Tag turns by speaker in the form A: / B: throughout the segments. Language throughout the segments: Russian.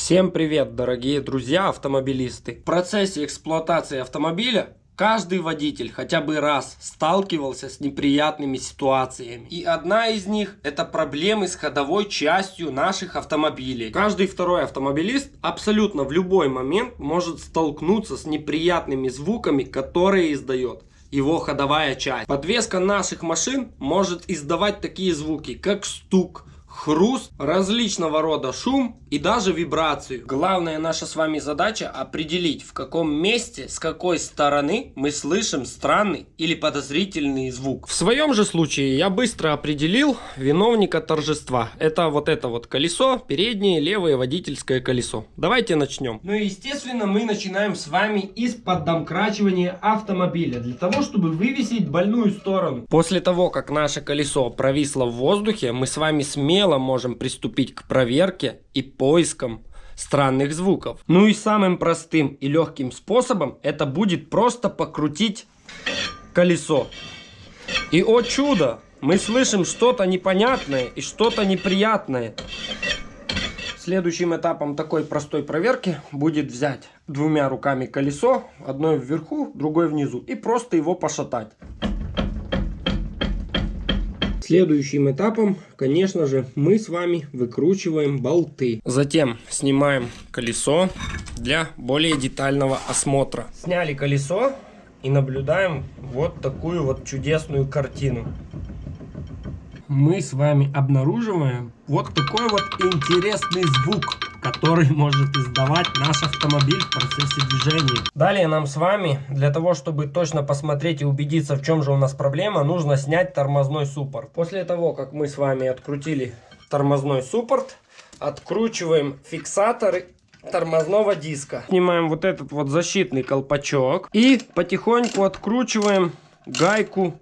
A: Всем привет, дорогие друзья автомобилисты! В процессе эксплуатации автомобиля каждый водитель хотя бы раз сталкивался с неприятными ситуациями. И одна из них — это проблемы с ходовой частью наших автомобилей. Каждый второй автомобилист абсолютно в любой момент может столкнуться с неприятными звуками, которые издает его ходовая часть. Подвеска наших машин может издавать такие звуки, как стук, хруст, различного рода шум и даже вибрацию. Главная наша с вами задача определить, в каком месте, с какой стороны мы слышим странный или подозрительный звук. В своем же случае я быстро определил виновника торжества. Это вот колесо, переднее левое водительское колесо. Давайте начнем. Ну и естественно мы начинаем с вами из-под домкрачивания автомобиля, для того чтобы вывесить больную сторону. После того как наше колесо провисло в воздухе, мы с вами смело можем приступить к проверке и поискам странных звуков. Ну и самым простым и легким способом это будет просто покрутить колесо. И о чудо! Мы слышим что-то непонятное и что-то неприятное. Следующим этапом такой простой проверки будет взять двумя руками колесо, одной вверху, другой внизу, и просто его пошатать. Следующим этапом, конечно же, мы с вами выкручиваем болты. Затем снимаем колесо для более детального осмотра. Сняли колесо и наблюдаем вот такую вот чудесную картину. Мы с вами обнаруживаем вот такой вот интересный звук, который может издавать наш автомобиль в процессе движения. Далее нам с вами, для того чтобы точно посмотреть и убедиться, в чем же у нас проблема, нужно снять тормозной суппорт. После того как мы с вами открутили тормозной суппорт, откручиваем фиксаторы тормозного диска. Снимаем вот этот вот защитный колпачок и потихоньку откручиваем гайку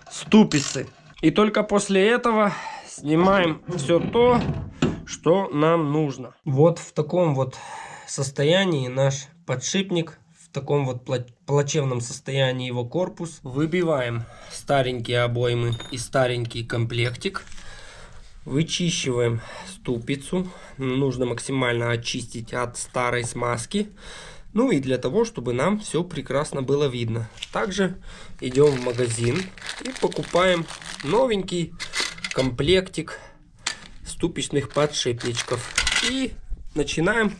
A: ступицы. И только после этого снимаем все то, что нам нужно. Вот в таком вот состоянии наш подшипник, в таком вот плачевном состоянии его корпус. Выбиваем старенькие обоймы и старенький комплектик. Вычищиваем ступицу. Нужно максимально очистить от старой смазки. Ну и для того, чтобы нам все прекрасно было видно. Также идем в магазин и покупаем новенький комплектик ступичных подшипничков. И начинаем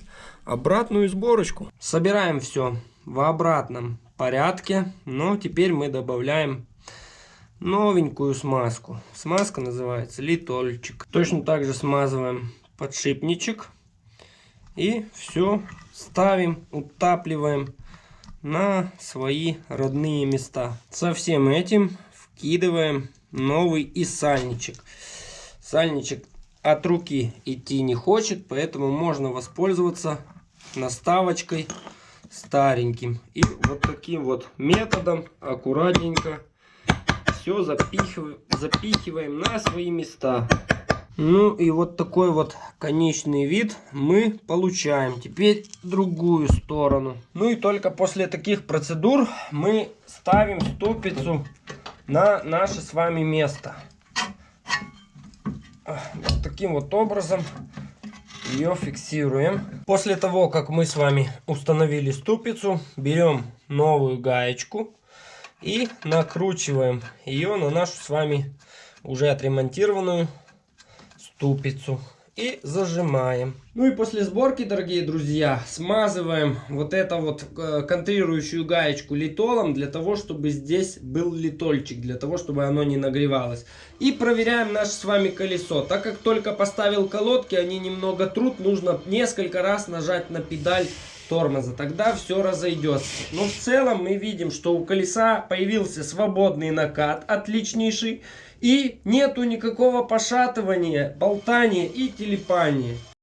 A: обратную сборочку. Собираем все в обратном порядке. Но теперь мы добавляем новенькую смазку. Смазка называется литольчик. Точно так же смазываем подшипничек. И все ставим, утапливаем на свои родные места. Со всем этим вкидываем новый и сальничек. Сальничек от руки идти не хочет, поэтому можно воспользоваться наставочкой стареньким. И вот таким вот методом аккуратненько все запихиваем на свои места. Ну и вот такой вот конечный вид мы получаем. Теперь другую сторону. Ну и только после таких процедур мы ставим ступицу на наше с вами место. Вот таким вот образом ее фиксируем. После того как мы с вами установили ступицу, берем новую гаечку и накручиваем ее на нашу с вами уже отремонтированную ступицу и зажимаем. Ну и после сборки, дорогие друзья, смазываем вот эту вот контрирующую гаечку литолом, для того чтобы здесь был литольчик, для того чтобы оно не нагревалось. И проверяем наше с вами колесо. Так как только поставил колодки, они немного трут, нужно несколько раз нажать на педаль тормоза, тогда все разойдется. Но в целом мы видим, что у колеса появился свободный накат, отличнейший, и нету никакого пошатывания, болтания и телепания.